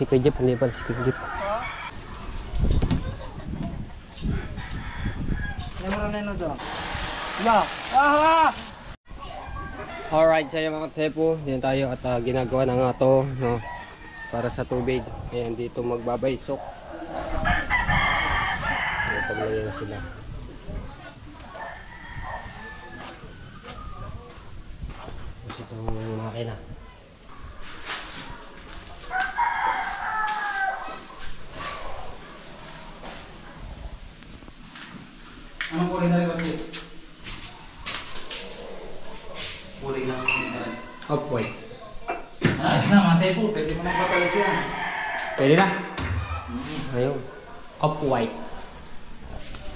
Si Kuya Jeep, hindi pala si Kuya Jeep. Alright, saya mga tepo, dito tayo at ginagawa na nga to, no, para sa tubig. Ayan, dito magbabaysok. Ayan, paglayan na sila. Tapos itong makina. Anong kulay na rin kami? Kulay na rin. Off-white. Ayos na mga tepo, pwede mo nang patalas yan. Pwede na? Ayun. Off-white.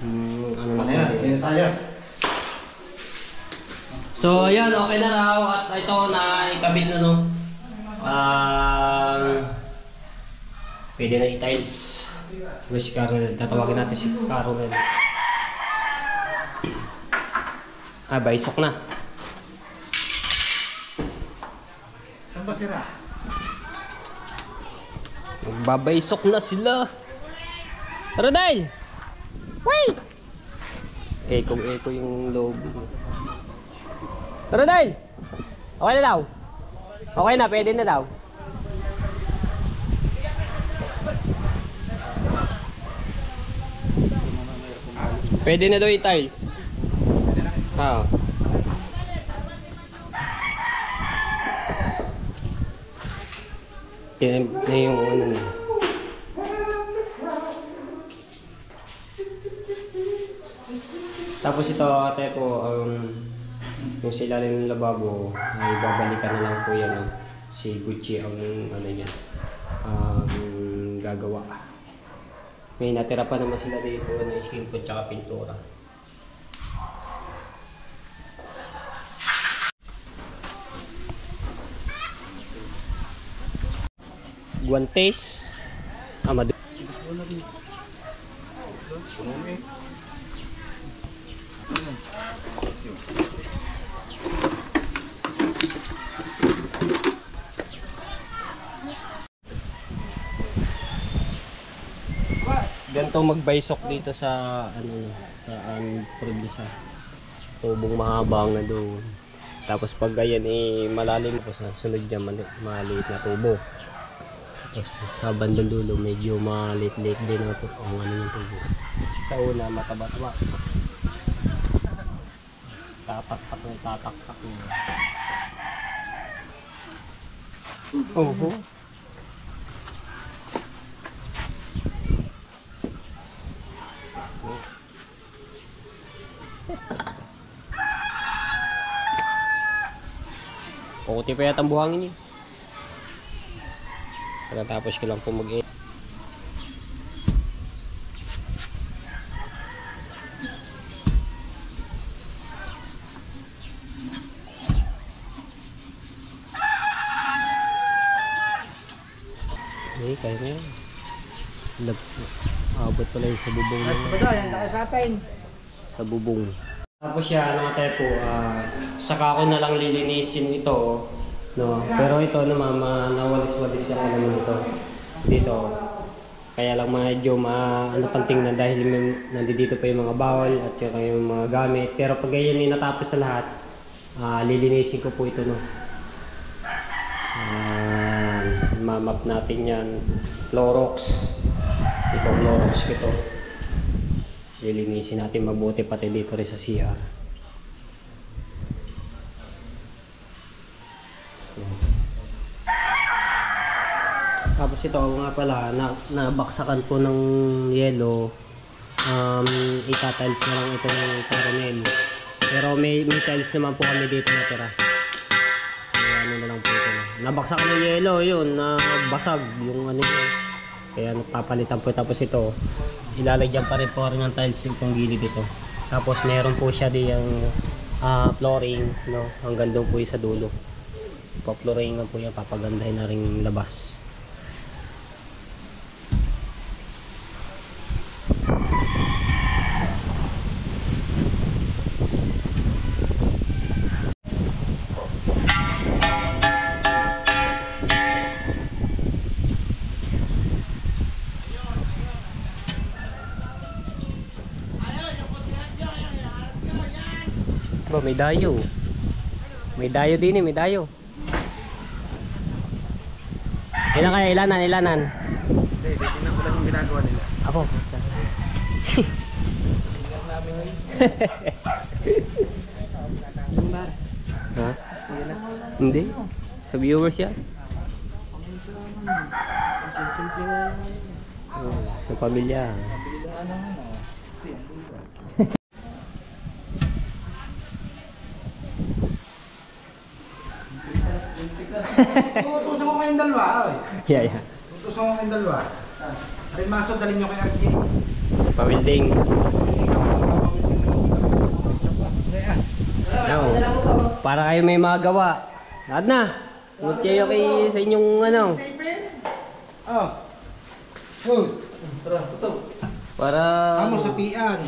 Ano na Pwede tayo. So ayan, okay na raw at ito na ikabit na, no. Pwede na i-tiles. Si Carol, tatawagin natin si Carol. Baysok na. Saan ba sira? Magbabaysok na sila. Roday! Wait! Eko yung lobby. Roday! Okay na daw? Okay na, pwede na daw. Pwede na daw i-tiles. Yan na yung ano na. Tapos ito ate po, yung sa ilalim ng lababo ay babalikan na lang po yan, no? Si Gucci ang ano niya, gagawa. May natira pa naman sila dito na skin po tsaka pintura. Guantes, Amado. Ganito magbaysok dito sa ano, sa probinsya. Tubong mahaba nga doon. Tapos pag ganyan malalim po sa sunod niya maliit na tubo. Tapos sa bandang dulo medyo maliit-liit din ang ano yung tubo. Sa una mataba-taba. Tatak-tak niya. Oho. Puti pa yata ang buhangin niya. Pagkatapos ko lang po mag-edit. Kaya nga yan. Abot pala yung sa bubong niya. Yan tayo sa atin. Sa bubong. Tapos yan, mga tepo, saka ko na lang lilinisin ito, no? Pero ito naman, nawalis-walis yung ano nito dito. Kaya lang medyo ano pang tingnan dahil nandito pa yung mga bawal at yung mga gamit. Pero pag ganyan natapos na lahat, lilinisin ko po ito, no? Mamap natin yan. Clorox. Ito, Clorox ito. Lilinisin natin mabuti pati dito rin sa CR. Tapos ito nga pala, nabaksakan po ng yelo. Itatiles na lang ito ng caramel. Pero may tiles naman po kami dito natira. So ano na lang po ito. Nabaksakan ng yelo, yun, nabasag yung ano yun. Kaya napapalitan po. Tapos ito, ilalagyan pa rin po ng tiles yung gilid dito. Tapos meron po siya diyang flooring, no? Hanggang doon po yung sa dulo. Pa-flooring po yan, papagandahin na rin labas. Ba, may dayo. May dayo din eh, may dayo. Ilan kaya? Ilanan? Hindi, tingnan ko lang yung ginagawa nila. Ako. Ha? Hindi. Sa viewers yan. Oh, sa pamilya. Tutusan ko kayong dalawa. Yeah. Tutusan ko kayong dalawa. Rimaso, dalhin nyo kay RJ. Pawilding. No. Para kayo may magawa. Lahat na. Huwag kayo sa inyong ano. Oh. Tara, tutok. Para... Kamo sa pian.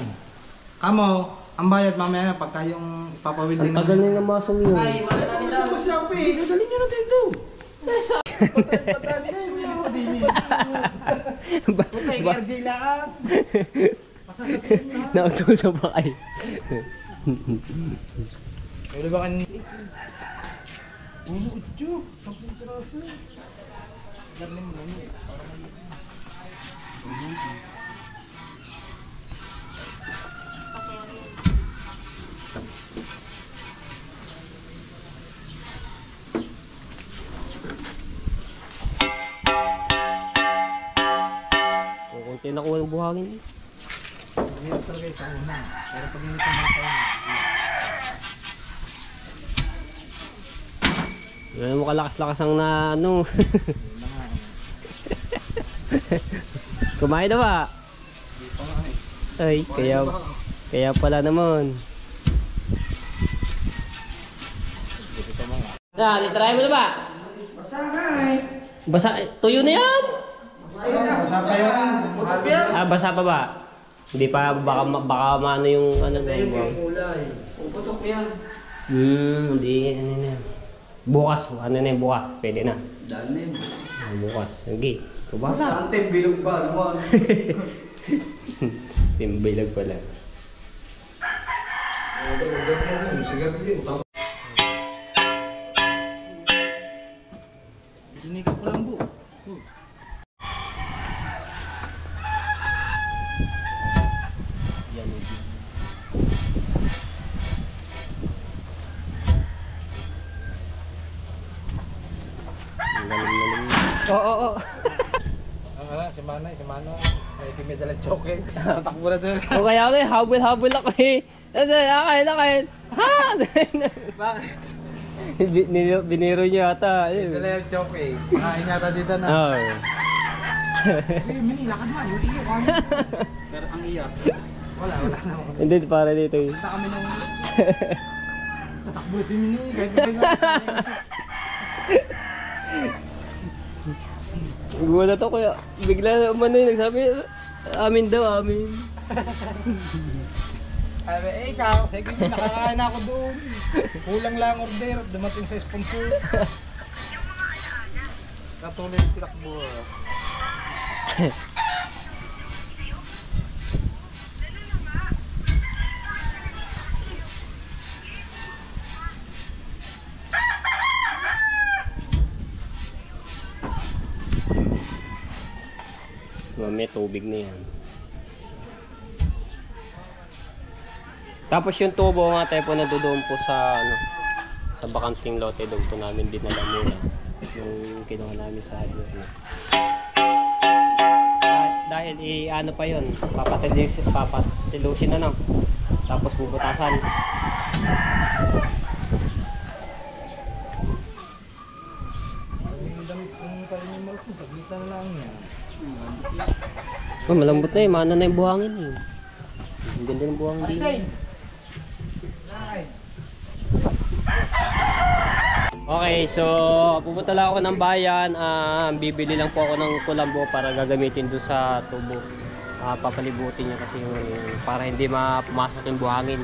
Kamo, ang bayad mamaya pagka yung papawilding. Ang tagal na masong yun. Ay, wala namin daw. Magsabi. Dalhin nyo natin ito. Patay na yung madini. Patay kay RJ lahat. Masasabihin na. Nautusan pa kayo. Wala ba kan... Ulo, utyo. 10 piraso. Galing mo. Kunti na kuha ng buhangin. Hindi talaga sa una. Pero pag hindi ka mga Ganun mo kalakas-lakas ang na ano. Kumain na ba? Ay, kaya pala naman. Titry mo na ba? Basa nga eh. Basa, tuyo na yan. Basa kayo. Basa pa ba? Hindi pa, baka maano yung ano na yung buwang. kulay. Puputok yan. Hindi, ano na. Bukas, ano na yung bukas, pwede na. Dalim. Bukas, okay. Kuba? Sante, bilog ba naman? Timbilag pala. Iniga ko lang bu. Yan, okay. Oo. Si Manay. May pimidalang choke. Tatakbo na doon. O kaya ako habol ako eh. Akain. Ha? Bakit? Biniro niya ata. Pimidalang choke eh. Makain yata dito na. Oo. Eh, Mini, lakad man. Hindi yung kami. Pero ang iyak. Wala naman. Hindi, para dito eh. Basta kami nung... Tatakbo si Mini. Kahit Gulat ako kaya bigla umano yun nagsabi amin daw. Sabi, ikaw, sige, nakakain ako doon. Kulang lang order, dumating sa sponsor. Katuloy yung tinakbo. May tubig na yan. Tapos yung tubo nga tayo po nadudoon po sa ano, sa bakanting lote doon po namin dinala muna yung kinuha namin sa hardware na. Dahil ano pa yun, papatilusin na no. Tapos bubutasan. Ang damit kong kainin mo ito, sabitan lang yan. Malambot na eh, mana na yung buhangin eh. Ang ganda ng buhangin din. Okay, so pupunta lang ako ng bayan. Bibili lang po ako ng kulambo para gagamitin doon sa tubo. Papalibutin niya kasi yung para hindi pumasok yung buhangin.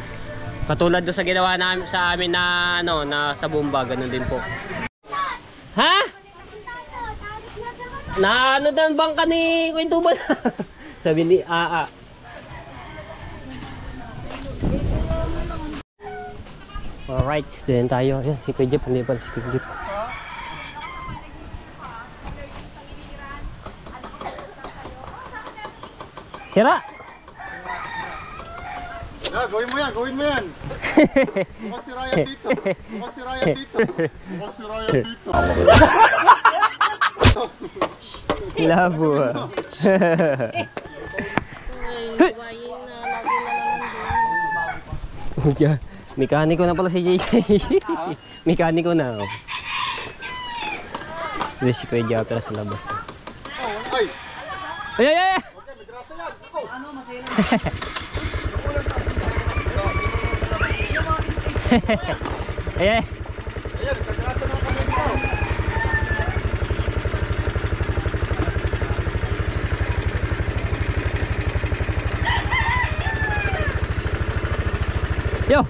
Katulad doon sa ginawa namin sa amin na ano, na sa bomba, ganun din po. Ha? Na ano daw bangka ni Kwentuban? Sabi ni Alright, din tayo. Ayan, si Kuya Jeep, hindi pala si Kuya Jeep. Sira! Yeah, gawin mo yan, gawin mo yan. Mukhang si Ryan dito. Mukhang si Ryan dito. Mukhang si Ryan dito. Labo ah. Mekaniko na pala si JJ. Mekaniko na. Oh. Doon si Kuya Japper sa labas. Ay! Ay, ay, ay! Okay, may grasa yan. Ako! Ano, masaya Ay, ay! Ayan, nagkagrasa na kami dito. Yo!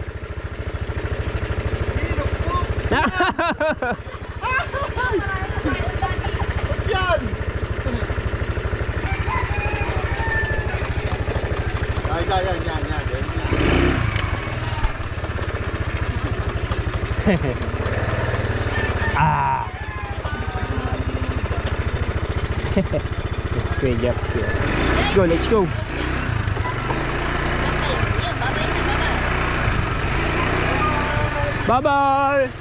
Yan! Yan, yan, yan, yan. Ah! Let's go, Jeff. Let's go, let's go. Bye-bye!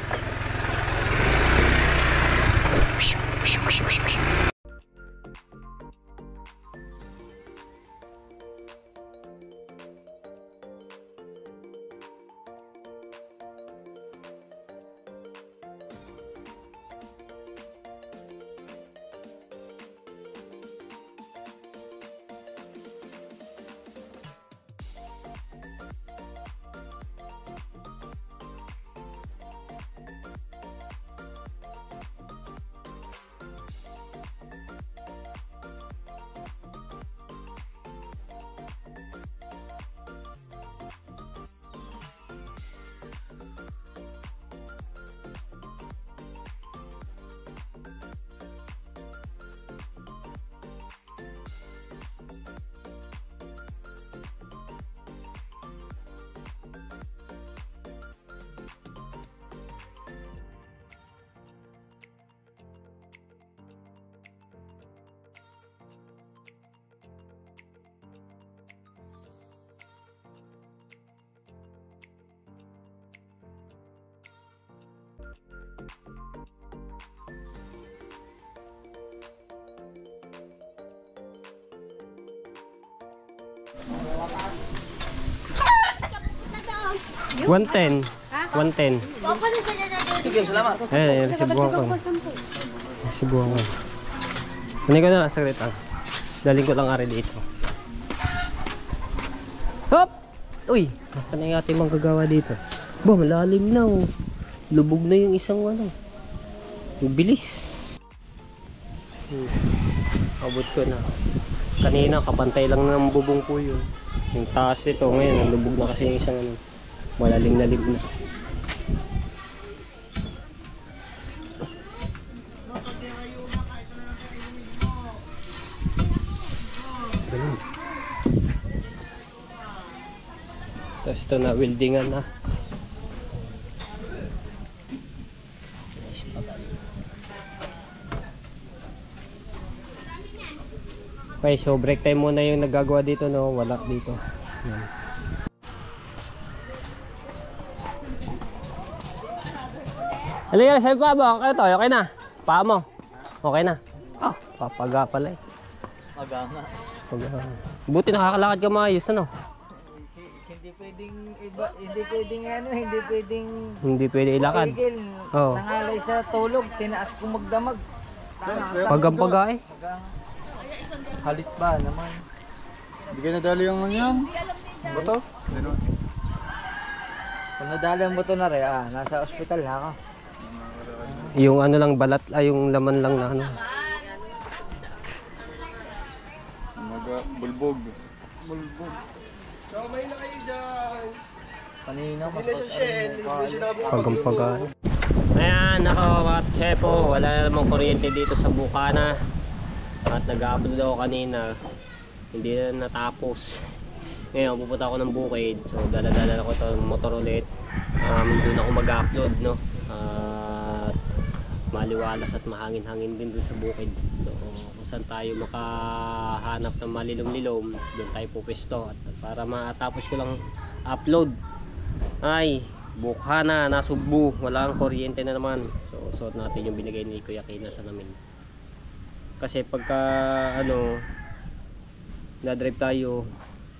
$110. $110. Sige, salamat. Eh, resibuhan ko. Resibuhan ko. Hindi ko na, saglit lang. Daling ko lang ari dito. Hop! Uy! Nasaan na yung ating manggagawa dito? Ba, malalim na oh. Lubog na yung isang ano. Ang bilis. Abot ko na. Kanina, kapantay lang ng bubong po yun. Yung taas ito, ngayon, lubog na kasi yung isang ano. Malalim-lalim na. Ganun. Tapos ito na, weldingan na. Okay, so break time muna yung nagagawa dito, no? Wala dito. Yan. Ano yan? Sabi pa ba? Okay to? Okay na? Paa mo? Okay na? Ah, papaga pala eh. Maga nga. Paga. Buti nakakalakad ka maayos, ano? Hindi pwedeng iba, hindi pwedeng ano, hindi pwedeng Hindi pwede ilakad. tigil. Oo. Nangalay sa tulog, tinaas kong magdamag. Pagang-paga eh. Halit ba naman? Hindi ka nadali yung ano yan? Bato? Kung nadala mo ito na rin, nasa ospital na ako. Yung ano lang balat, yung laman lang na ano. Bulbog. Bulbog. So, may na kayo dyan. Kanina, mas Pagang-paga. Ayan, ako mga chepo, wala na namang kuryente dito sa Bukana. At nag-upload ako kanina, hindi na natapos. Ngayon, pupunta ako ng bukid. So, dala-dala ko itong motor ulit. Doon ako mag-upload, no? At maliwalas at mahangin-hangin din doon sa bukid. So, kung saan tayo makahanap ng malilom-lilom, doon tayo pupesto. At para matapos ko lang upload, ay, bukha na, nasugbo. Walang kuryente na naman. So, suot natin yung binigay ni Kuya Kina sa namin. Kasi pagka, na-drive tayo,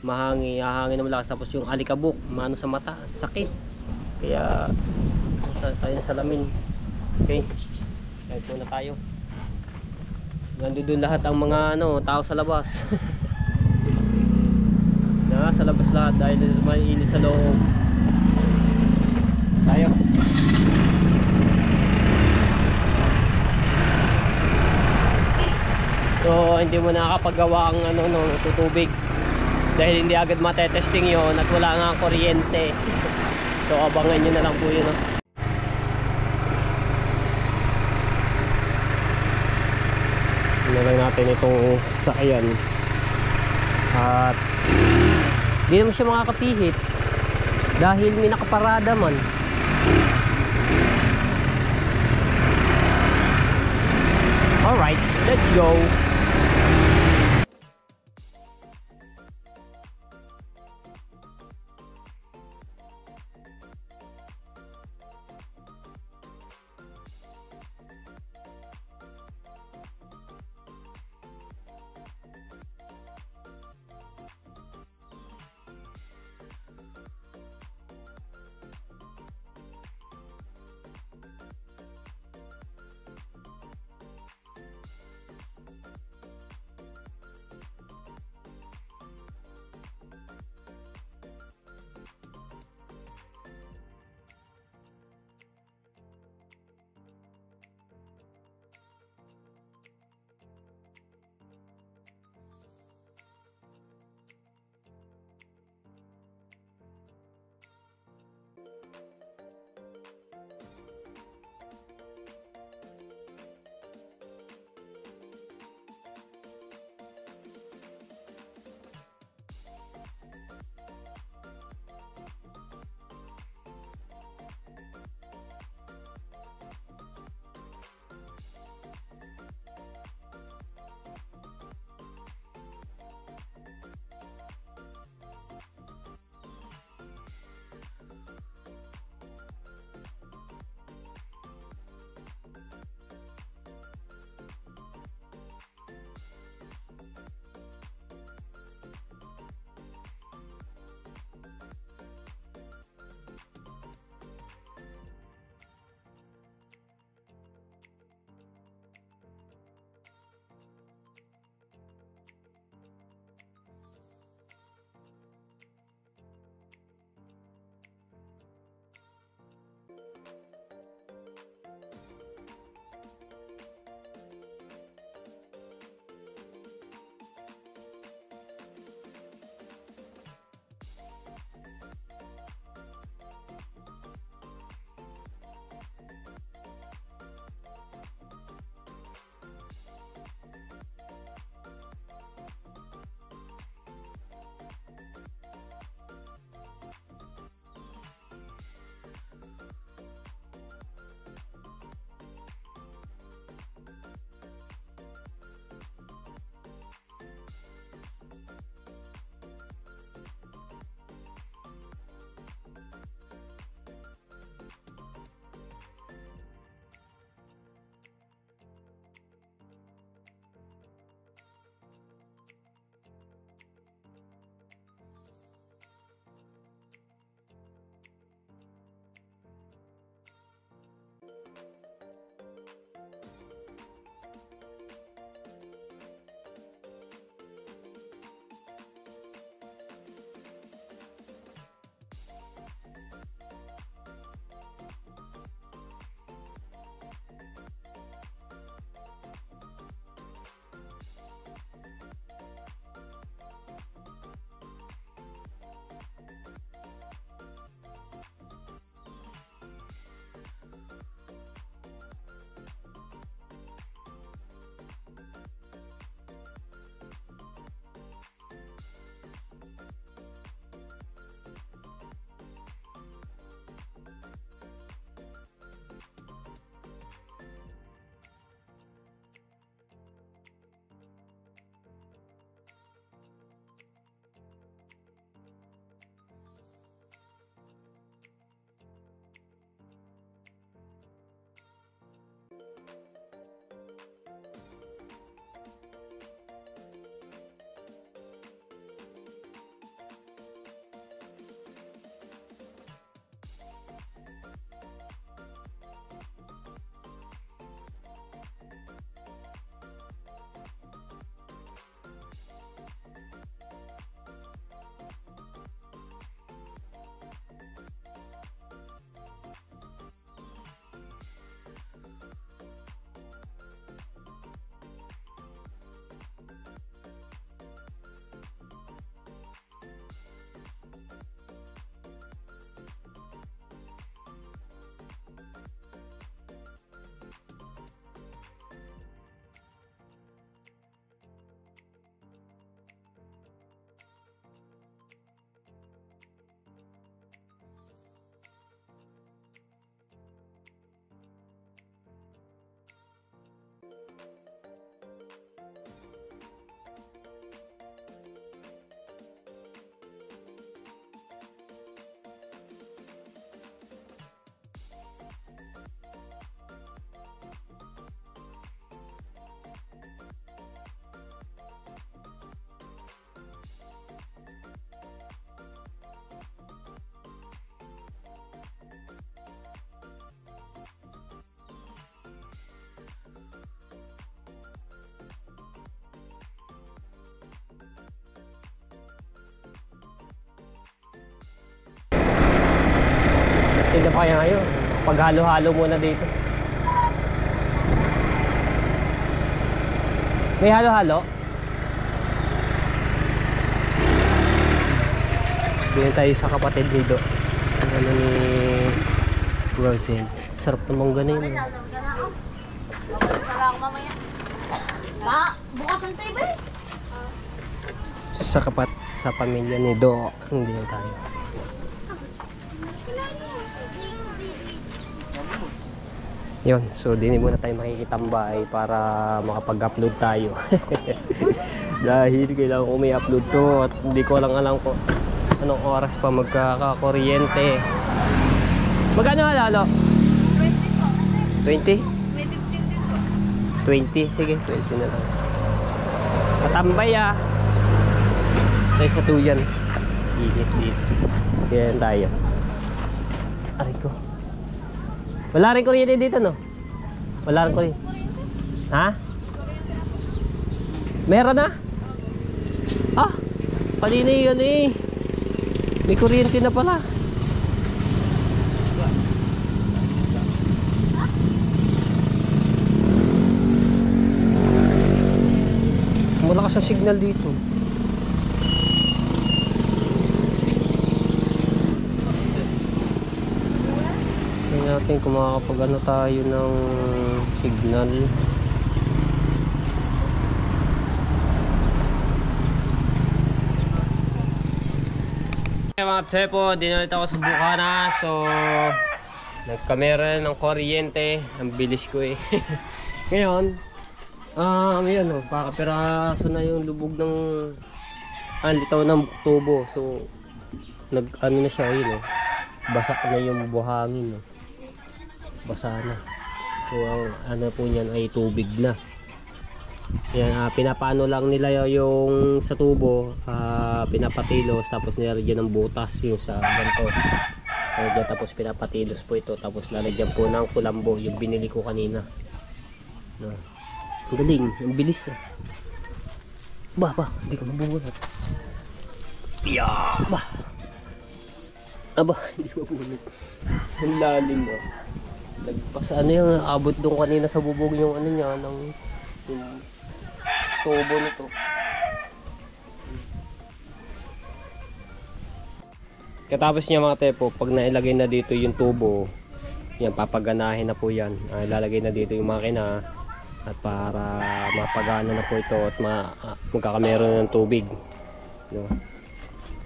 hahangin na malakas, tapos yung alikabok mano sa mata, sakit. Kaya tayo na salamin. Okay, kahit muna tayo. Nandun lahat ang mga tao sa labas. Sa labas lahat dahil may init sa loob. Tayo. So hindi mo nakakapagawa ang tutubig dahil hindi agad matetesting yon at wala nga kuryente. So abangan nyo na lang po yun. Ano lang natin itong sakyan. At hindi naman siya makakapihit dahil may nakaparada man. Alright, let's go. Pwede pa kaya ngayon. Paghalo-halo muna dito. May halo-halo? Doon tayo sa kapatid dito. Ano ni Rosen. Sarap namang ganun. Bukas ang TV. Sa pamilya ni Do. Hindi na tayo. Yun, so din muna tayo makikitambay para makapag-upload tayo. Dahil kailangan ko may upload to at hindi ko lang alam ko anong oras pa magkakakuryente. Magkano halalo? 20? May 15 din po. 20? Sige, 20 na lang. Matambay ah. Tayo sa tuyan. Init dito. Kaya tayo. Aray ko. Wala rin kuryente dito, no? Wala rin kuryente. Ha? Meron na? Ah! Kanina yan eh. May kuryente na pala. Malakas ang signal dito. Natin kung makakapag-ano tayo ng signal. Mga tsepo, dinalit ako sa Bukana. So nagkamera ng kuryente. Ang bilis ko eh. Ngayon yan o, pakapiraso na yung lubog ng litaw ng tubo. So nag-ano na siya yun o, basak na yung buhangin o. Basa na. So ano po niyan ay tubig na. Yan, pinapano lang nila yung sa tubo, pinapatilos, tapos nilalagyan ng butas yung sa ganito. Dyan, tapos pinapatilos po ito, tapos lalagyan po ng kulambo, yung binili ko kanina. No. Ang galing, ang bilis. Ba, hindi ka mabubunot. Ba. Aba, hindi mabubunot. Ang lalim no. Lagpas ano yung abot doon kanina sa bubog yung ano niya ng yung tubo nito. Katapos niya mga tepo, pag nailagay na dito yung tubo, yan papaganahin na po yan. Ilalagay na dito yung makina at para mapagana na po ito at magkakameron ng tubig. No?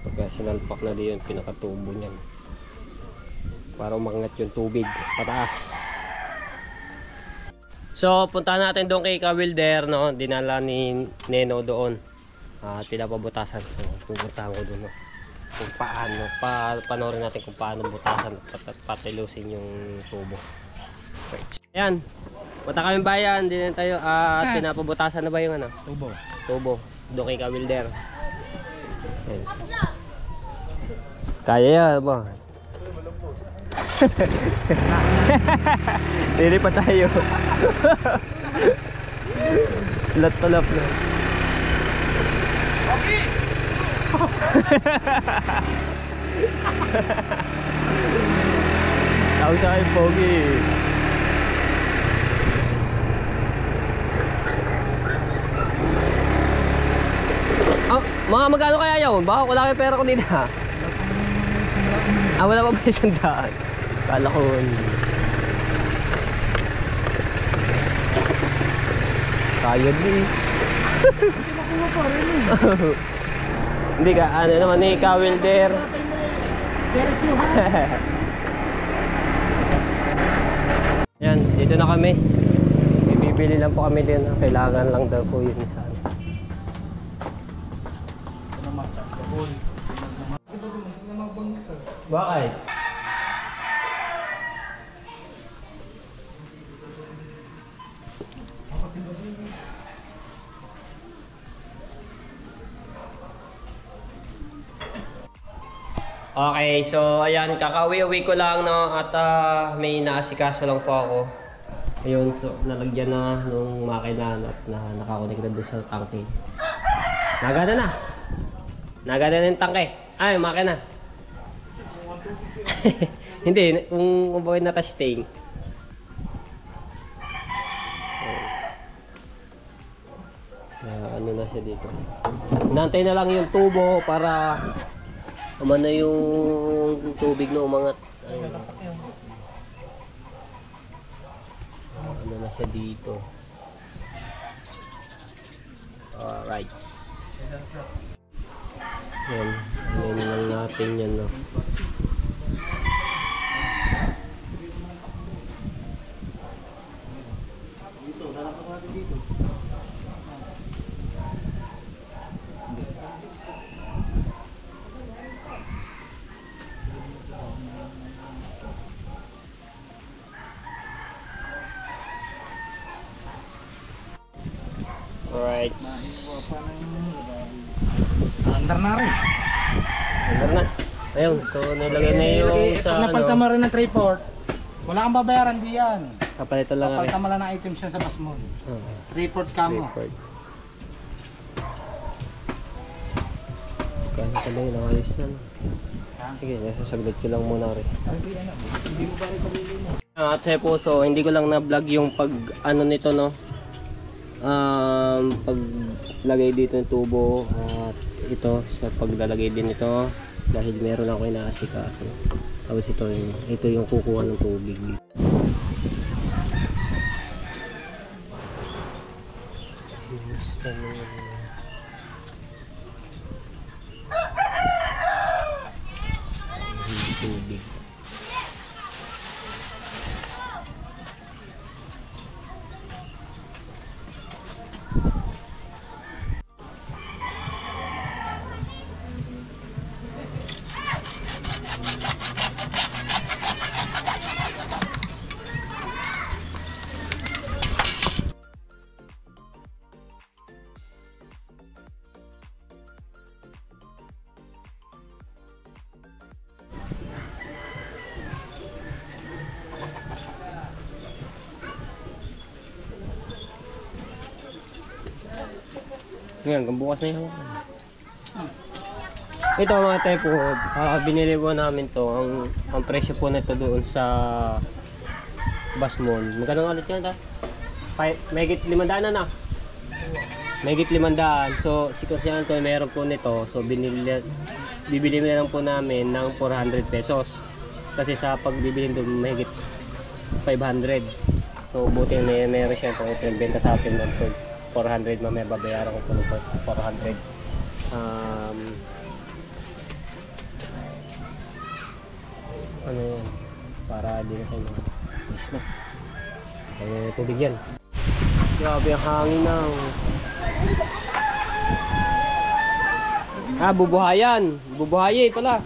Pagka sinalpak na din yung pinakatubo niyan. Para umangat yung tubig pataas. So punta natin doon kay Kawilder, no? Dinala ni Neno doon pinapabutasan. So pupuntahan ko doon, no? Kung paano panoorin natin kung paano butasan at patilusin yung tubo. Right. Ayan, punta kami bayan, din tayo pinapabutasan na ba yung ano? Tubo doon kay Kawilder. Ayan. Kaya yan ba? Dili pa tayo. Lat-talap na. Okay. Tawag sa akin, Pogi. Mga magkano kaya yun? Baka wala kayo pera ko din ha. Wala pa ba isang daan? Kala ko kayod eh. Hindi ka, ano naman ni Kawilder. Yan, dito na kami. Bibili lang po kami din. Kailangan lang daw po yun sa ano. Bakit? Okay, so ayan, kakauwi-uwi ko lang, no, at may naasikaso lang po ako. Ayun, so nalagyan na nung makina at nakakonect na doon sa tangke. Nagana na. Nagana na yung tangke. Ay, makina. Hindi, kung bakit naka-stain. Ano na siya dito. Nantay na lang yung tubo para umano yung tubig na umangat. Ayun. Ano na siya dito. Alright. Yan. Ano lang natin yan, no. Dito, lalapag natin dito. Alright. Andar na rin. Andar na. Ayun, so nilagay na yung sa Napalitan ano. mo rin ng 3/4. Wala kang babayaran di yan. Kapalitan lang rin. Papalitan mo lang ng items yan sa bus mo. 3/4 ka mo. Record. Kaya pala yun, ayos na. Sige, nasasaglit ko lang muna rin. Hindi mo ba rin pamili mo? At sa puso, hindi ko lang na-vlog yung pag ano nito, no. Paglagay dito ng tubo at ito sa paglalagay din ito dahil meron ako inaasikaso. Tapos ito yung kukuha ng tubig dito. Tubig. Ngayon, hanggang bukas na yun. Ito mga tepo, binili po namin to. Ang presyo po nito doon sa Basmon. Magkano ulit yan ta? Mahigit 500 na. Mahigit 500. So, si Kusiyan to meron po nito. So, bibili na lang po namin ng 400 pesos. Kasi sa pagbibili doon mahigit 500. So, buti meron siya ito. Ito yung benta sa atin doon. 400, mamaya babayaran ko po ng 400. Ano yan? Para di na tayo mga yes na. Ay, tubig yan. Grabe ang hangin ng bubuhayan. Bubuhayi pala.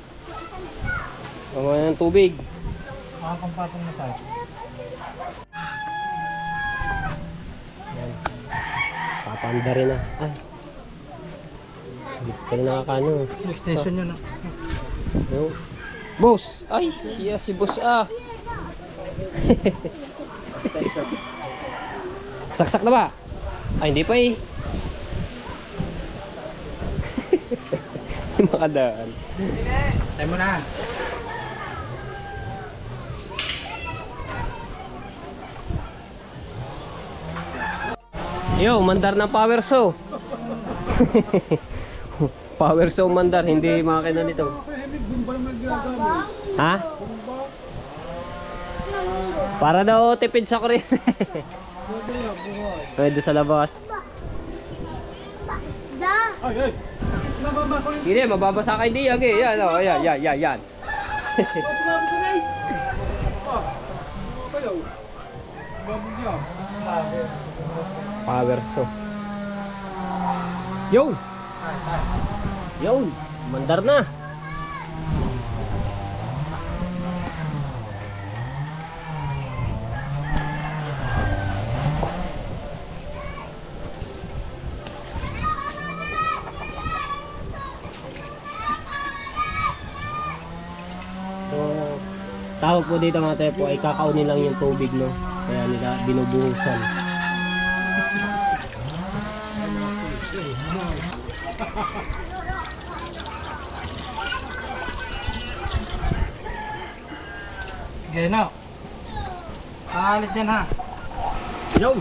Ang ng tubig. Makakampatong na tayo. Papanda rin na. Ay. Hindi pa rin nakakano. Extension yun. No. Boss! Ay! Siya si boss ah! Saksak na ba? Ay hindi pa eh. Makadaan. Tayo mo na. Yo, mandar ng power saw. Power saw mandar, hindi makina nito. Ha? Para daw tipid sa kuryente. Pwede sa labas. Sige, mababasa kayo di. Okay, yan, oh, yan. Power saw. Yo, mandar na. Tawag po dito mga tepo ay kakaunin lang yung tubig, no? Kaya nila binubuhusan. Okay, now. Alis din ha. Yo!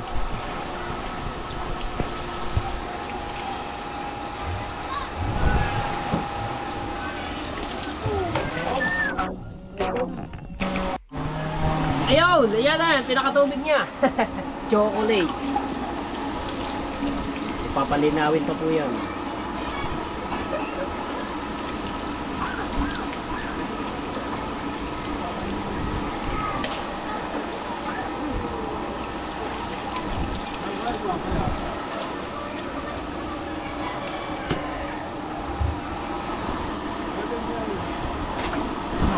Ayun! Ayan na! Pinakatubig niya! Chocolate! Ipapalinawin pa po yan.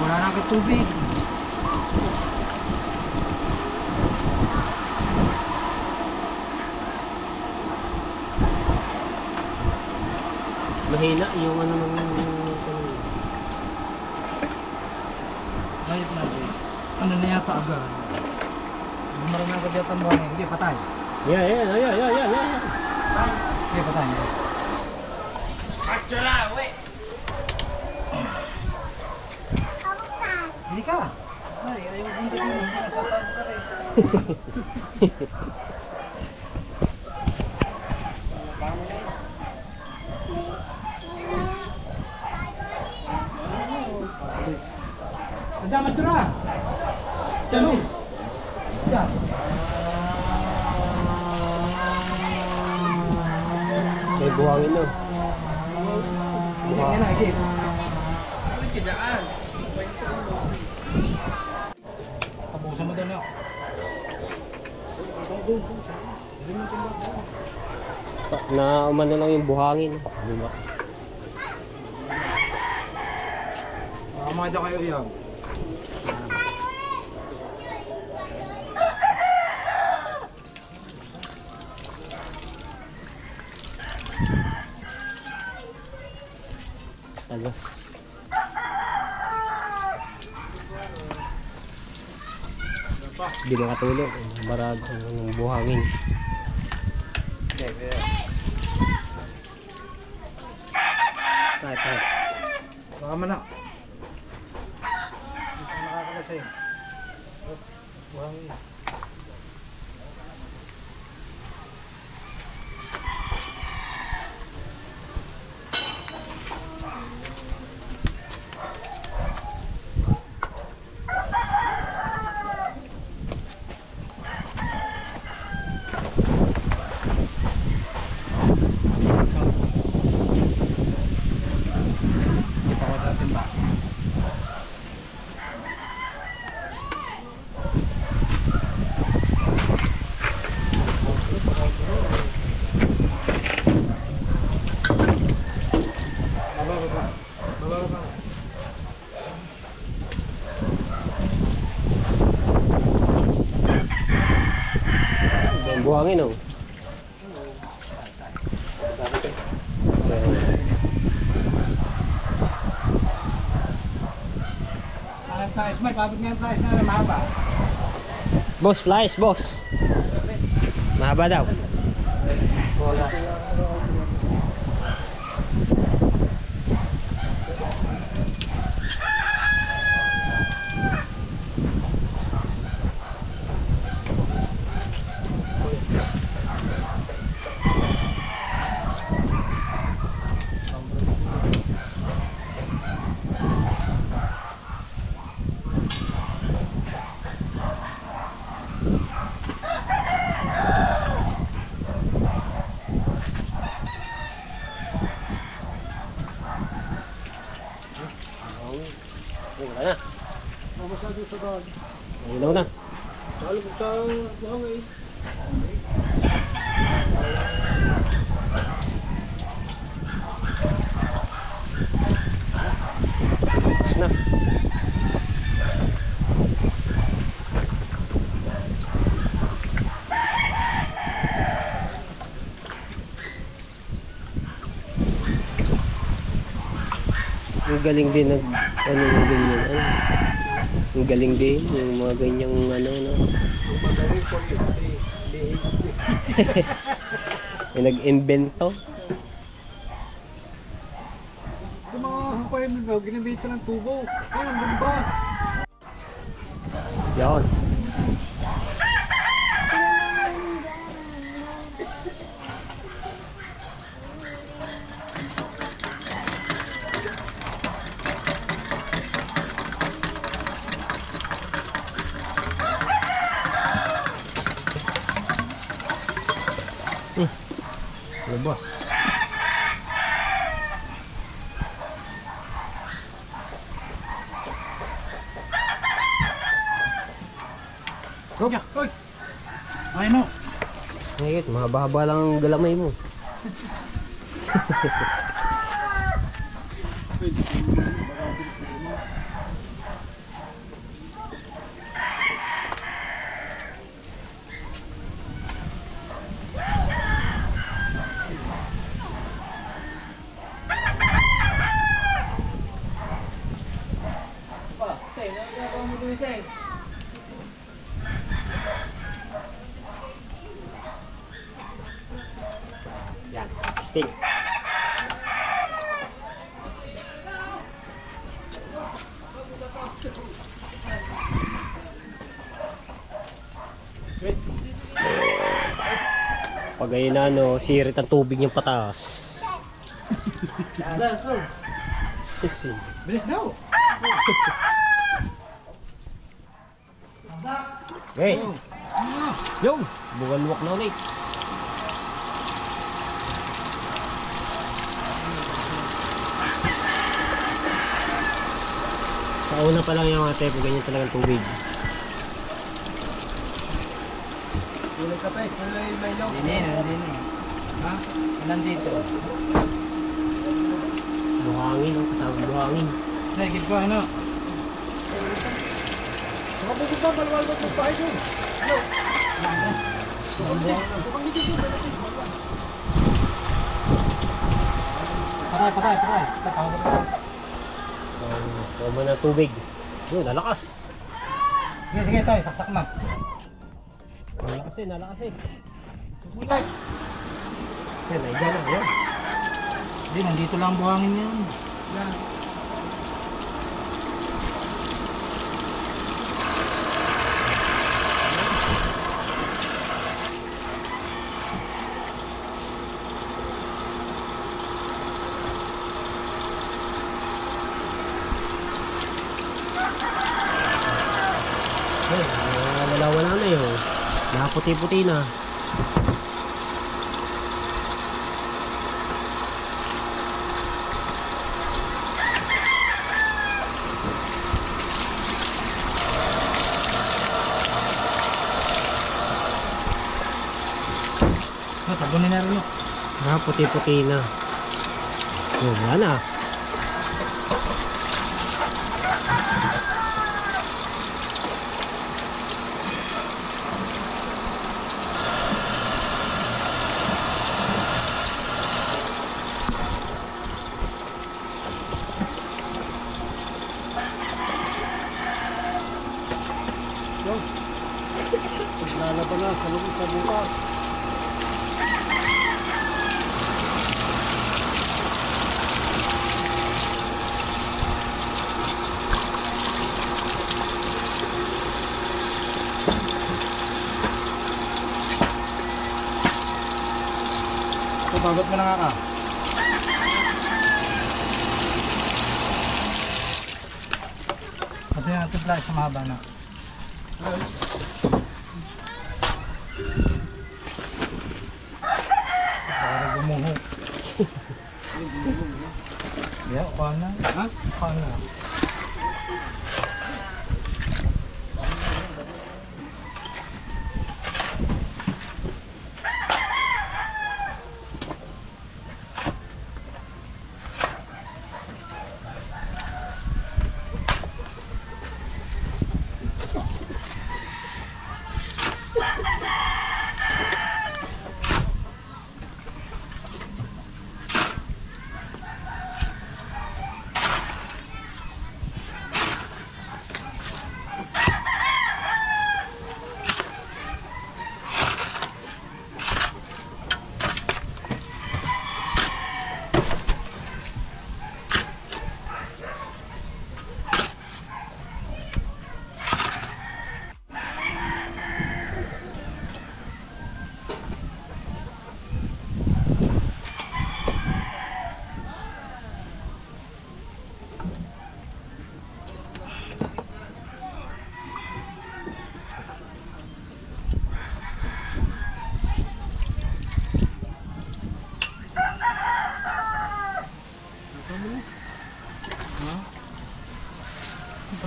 Wala na agad tubig. Mahina yung ano ng... Ayop na agad. Ano na yata agad? Marami agad yata mo. Hindi, patay. Yeah. Hindi, patay. Hindi ka. Ay, ayaw mo hindi mo. Nasasabog ka rin. Ada matura. Terus. Ya. May buhangin no. Buhangin na, Jip. Tapusan mo daw niya. Na umano lang yung buhangin. Diba? Mga dyan kayo yan. Talos. Hindi makatulog. Barag ng buhangin. Tayo. Baka man na. Hindi ko nakakalasay. Buhangin. Ipakot natin ba? Bababa. Yung buhangin oh. Flies, may kapit nga yung flies na mahaba. Boss, flies, boss. Mahaba daw. Wala na. Ilaw na. Tapos na. Ang galing din nag ano yung ganyan. Ano? Ang galing din yung mga ganyang ano no. Yung nag-invento. Yung mga hampayin mo daw, ginabito ng tubo. Ay, ang ganda. Yan. Lubos. Hoy! Ay mo! Ngayit, mahaba-haba lang ang galamay mo. Yan, sting. Pag ayun na ano, sirit ang tubig niyang pataas. Bilis daw! Hey! Yo! Bugalwak na ulit. Sa una pa lang yung ate, pag ganyan talagang tubig. Kulay ka pa eh. Kulay may law. Hindi na. Ha? Nandito. Buhangin, ang katawag buhangin. Sige ko ano? Nakapagod ba? Malawal ba itong bahay doon? Patay. Kuha na tubig. Yun, lalakas. Sige, tayo. Saksak mo. Nalakas eh. Mulay! Yan, naiga na. Yan. Hindi, nandito lang ang buhangin yan. Wala na yun. Nakaputi-puti na. Tabunin na rin yun. Nakaputi-puti na. Yun, wala na. Lalaban na sa loob sa bukas. Bagot mo na nga ka. Kasi natin pala sa mahaba na. Para gumuho. Yeah, paano? Ha? Paano?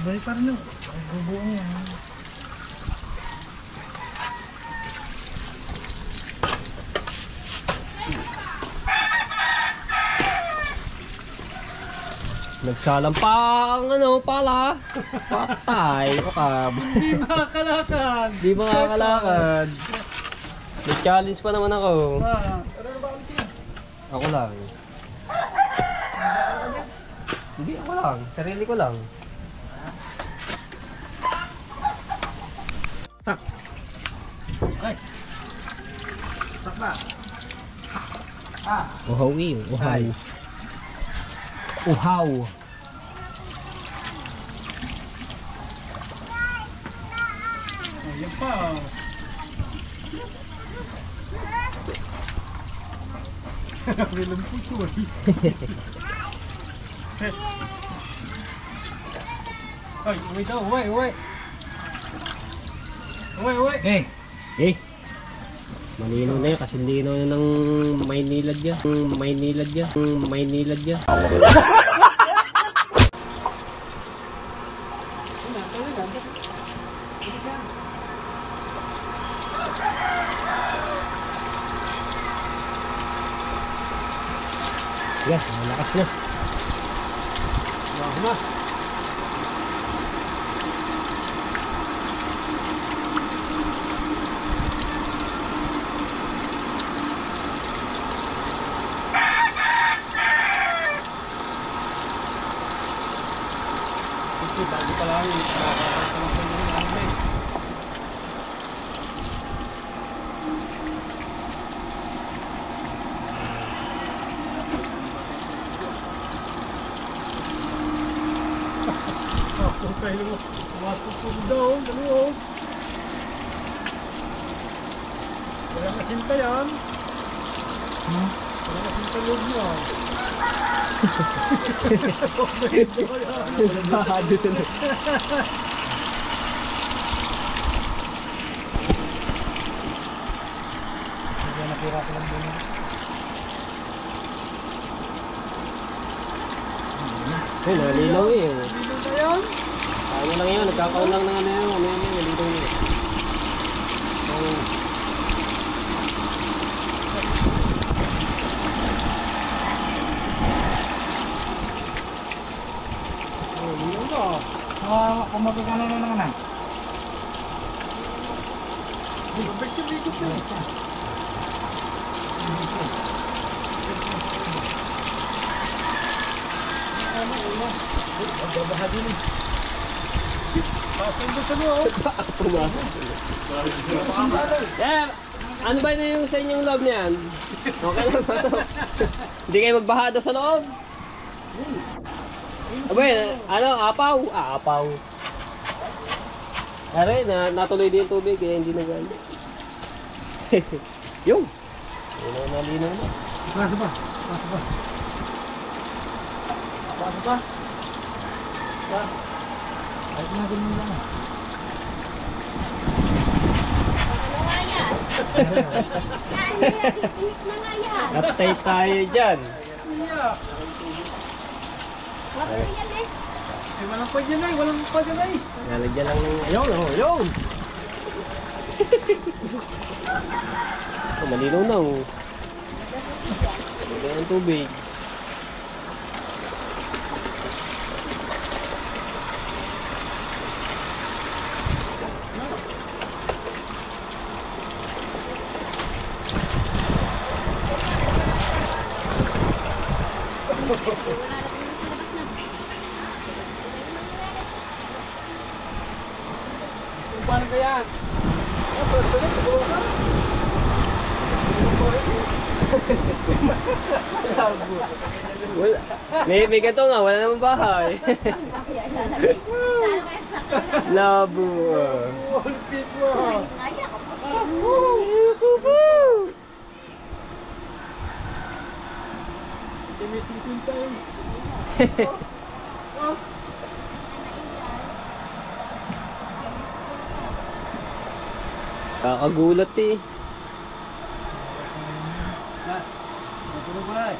Sabay pa rin yung bubuong yan. Nagsalang pa ang ano pala. Patay. Wakab. Hindi makakalakad. Di makakalakad. May challenge pa naman ako. Ako lang. Hindi, ako lang. Sarili ko lang. Sak. Ay. Sakba. Uhawi. Uhaw. Uhaw. Ayan pa. Bilang puso eh. Ay, uwi daw, uwi. Uwi. Eh. Malino na yun kasi lino na ng Maynilad yan. Maynilad yan. Yes, malakas na. Wah na. Bago pa lang yung tayo mo. Matutulog daw. Dali. Wala na sinta yan. Wala na sinta loob mo. Bahado tuloy. Hindi na nakira ko lang din. Ay, nalinaw eh. Dito ba yan? Ano lang yan, nagkakaon lang ng ano yun, nalinaw yun. Oh. Dito ba? Kumabi ka na naman. Babalik yung bigot yun. Magbabaha din eh. Pasang doon sa loob. Eh, ano ba na yung sa inyong loob niyan? Okay lang, pasok. Hindi kayo magbaha doon sa loob? Abay, ano, apaw? Apaw. Aray, natuloy din yung tubig, kaya hindi nagali. Yung! Nalinaw na. Pasok ba? Ay, natin mo lang. Mga yan. Mga yan. Uptight tayo dyan. Wala yan eh. Ay, walang pa dyan ay. Nalagyan lang ng... Ayun, ayun! Malinaw na oh. Malinaw ang tubig. Paano ba yan? Wala. May gato nga, wala namang bahay. Labo. Ulpit mo. Timising pinta yun. Kakagulat eh. Matulog ba eh?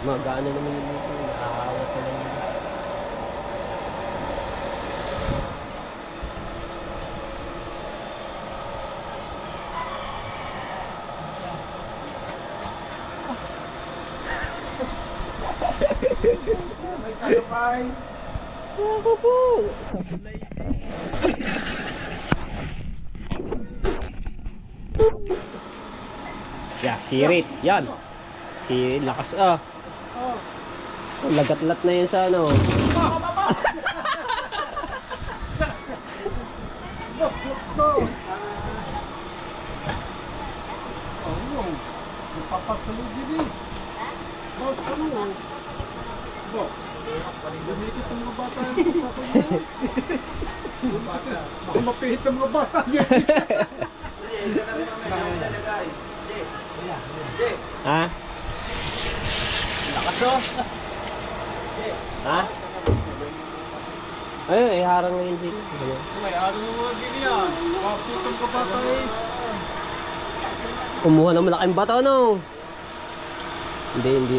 Magana naman yung dito. Nakakawat na lang. May kalapay. Ako po! Yeah, sirit. Yan. Si lakas Lagat-lat na yan sa ano. Napapatuloy din eh. Ano? Dumikit ang mga bata yung baka mapihit ang mga bata yun. Ha? Lakas Ha? Ayun, iharang na yung dito. May ano mga din yan. Maputang ka bata eh. Kumuha ng malaking bato, no? Hindi.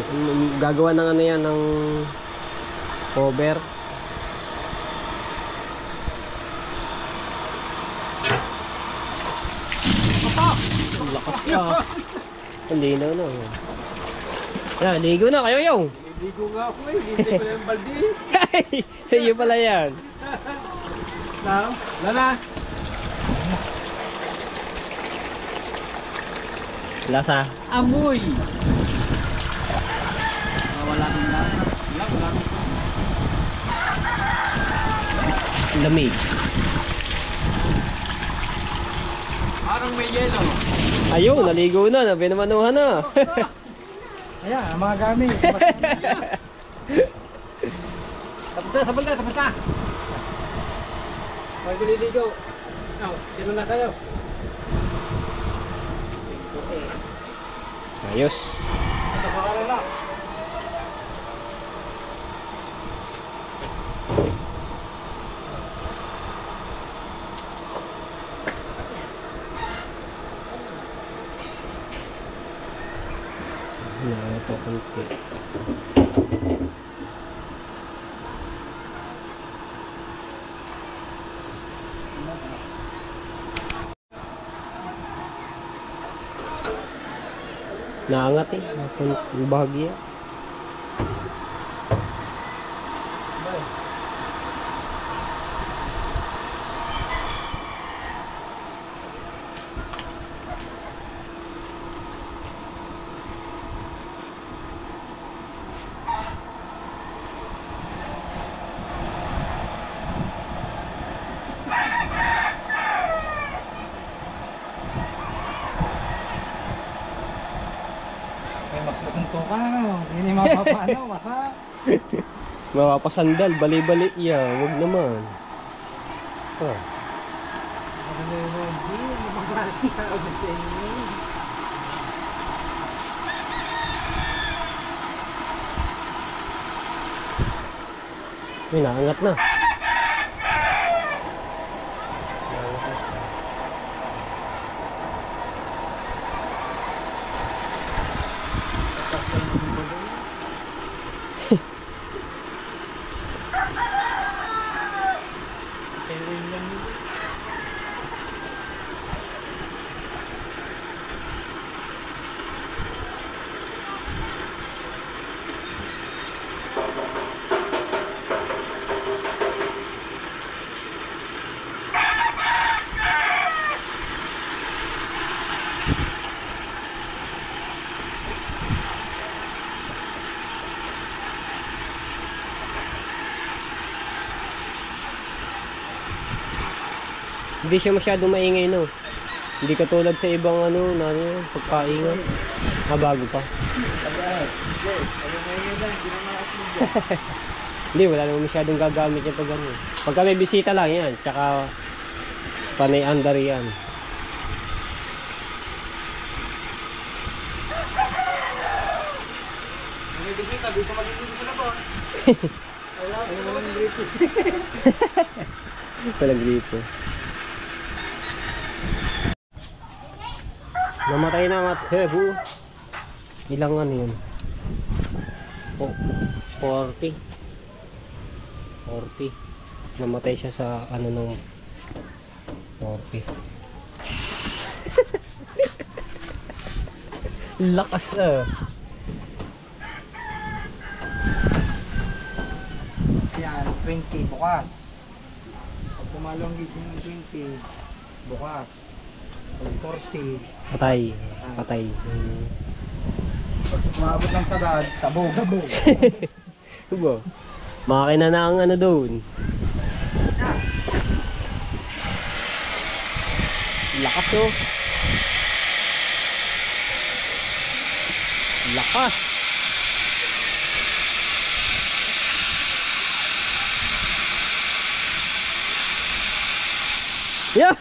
Gagawa ng ano yan, ng cover. Ang lakas ka. Ang linaw na. Yan, ligo na kayo yung. Ligo nga ako eh. Hindi ko yung baldi. Sa iyo pala yan. Lala. Lasa. Amoy. Wala nang lasa. Wala nang Lamig. parang may yelo. Ayun, naligo na. Binamanuhan na. Ayan, ang mga gamit. Tapos na. Huwag nililigo. Sino na kayo? Ayos. Ito sa kanila. Ito konti. Naangat eh. Yung bahagya. May magsusunto ka na. Hindi mapapano. Masa. Mapapasandal. Bali-bali yan. Huwag naman. Ah. Hindi. Mapapasi ka ako sa inyo. May naangat na. Hindi siya masyado maingay, no? Hindi katulad sa ibang ano, pagkaingan. Bago pa. Hindi, wala naman masyadong gagamit yan pag ano. Pagka may bisita lang yan, tsaka panay andar yan. May bisita, dito magiging sa labas. Walang grito. Walang grito. Namatay na ang Cebu. Ilang ano yun? Oh, 40. 40. Namatay siya sa ano nung 40. Lakas Ayan, 20 bukas. Pag pumalo ang gising ng 20, bukas. Pag 40, Patay. Patay. pag umabot ng sagad, sabog. Sabog. Diba? Makina na ang ano doon. Lakas oh. Lakas. Yeah.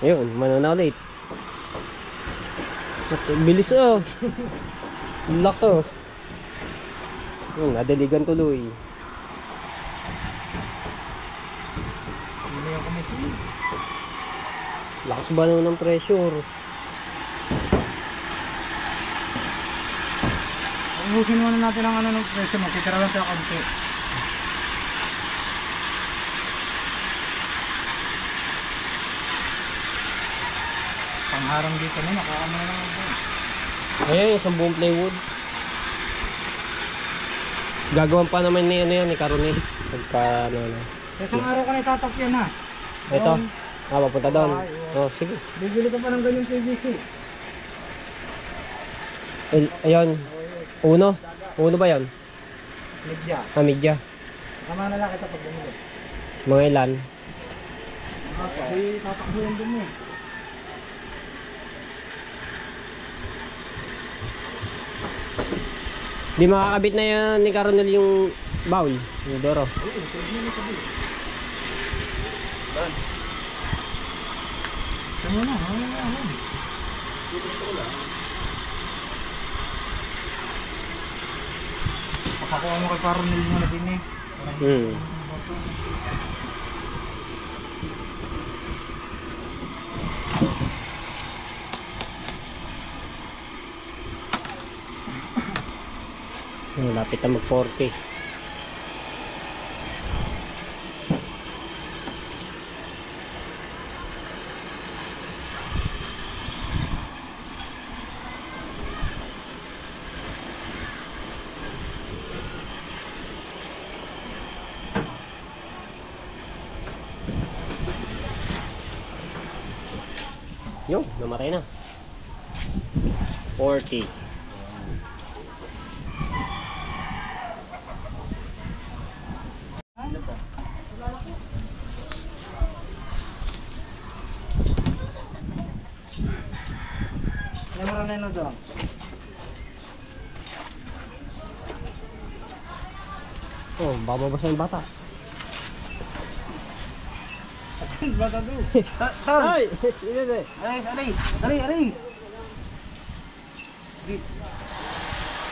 Ayun, manana ulit. Bilis oh. Lakas. Nadaligan tuloy. Ano yung committee? Lakas ba naman ng pressure? Ubusin muna natin ang ano ng presyo mo. Titira lang siya konti. Pangharang dito na, nakuha mo na lang ito. Ayan, isang buong plywood. Gagawan pa naman ni ano yan, ni Caronel. Pagka ano na. Isang araw ka na itatapyan ha. Ito. Doon. Papunta doon. Oh, sige. Bibili ka pa ng ganyang PVC. Ayun. Uno. Uno ba yan? Medya. Media. Kasama na lang kita pag bumili. Mga ilan? Hindi tatakbo yan dun eh. Di makakabit na yan ni Caronel yung bowl. Yung doro. Ano na, ano na, ano. Pakakuha mo kay Paronil mo na din eh. Hmm. Lapit na mag 40. Yo, namatay na. 40. Ano mo na yun doon? Oh, bababasa yung bata. Bata doon. Tol! Ay! Sige, sige. Alis, alis! Dali, alis!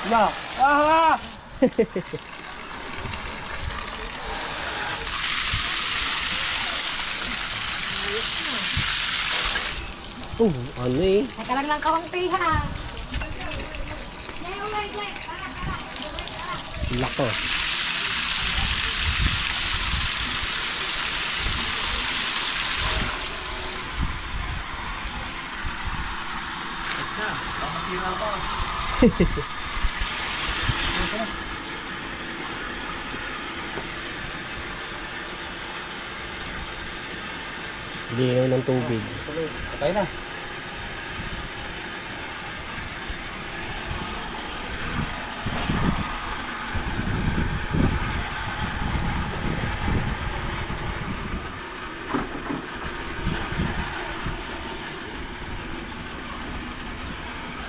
Ya! Ah! Ano eh? Teka lang ng kaunti ha. Lako. Linaw ng tubig. Patay na.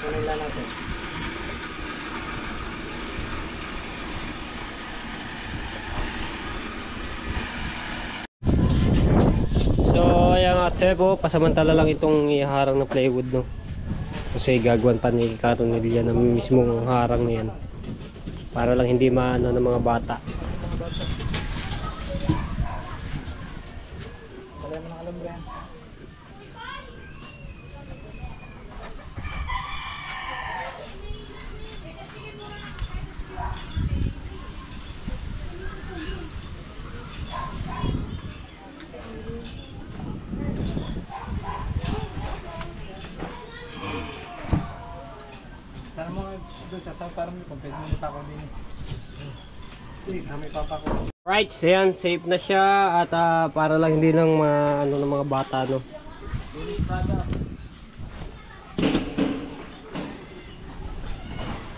Kunin lang natin. So, ayan nga, Tsebo, pasamantala lang itong iharang na plywood, no? Kasi gagawan pa ni Caronel yan ang mismong harang na yan. Para lang hindi maano ng mga bata. Wala mo ng alambre. alam niyo kung pwede mo pa ako din. May papa ko. Right, so yan, safe na siya at para lang hindi ng mga, ano, ng mga bata, no.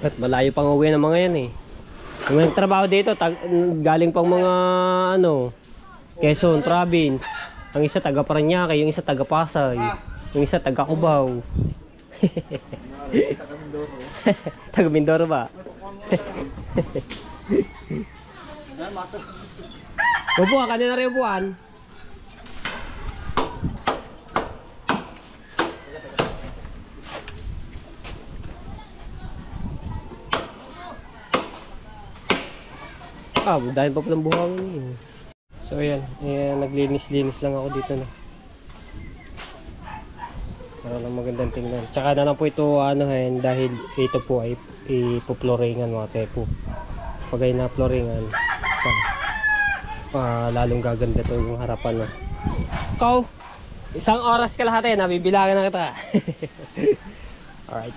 At malayo pang uwi ng mga yan eh. Yung mga trabaho dito, galing pang mga ano, Quezon Province. Ang isa taga Parañaque, yung isa taga Pasay, yung isa taga Cubao. Taga Mindoro ba? Upuan, kanina rin upuan. Dahil pa palang buhangin yun. So ayan, naglinis-linis lang ako dito na. Para lang magandang tingnan. Tsaka na lang po ito anuhin dahil ito po ay ipoploringan mga tepo. Pag ay na-floringan, lalong gaganda to yung harapan na. Ikaw, 1 oras ka lahat nabibilangan na kita. Alright.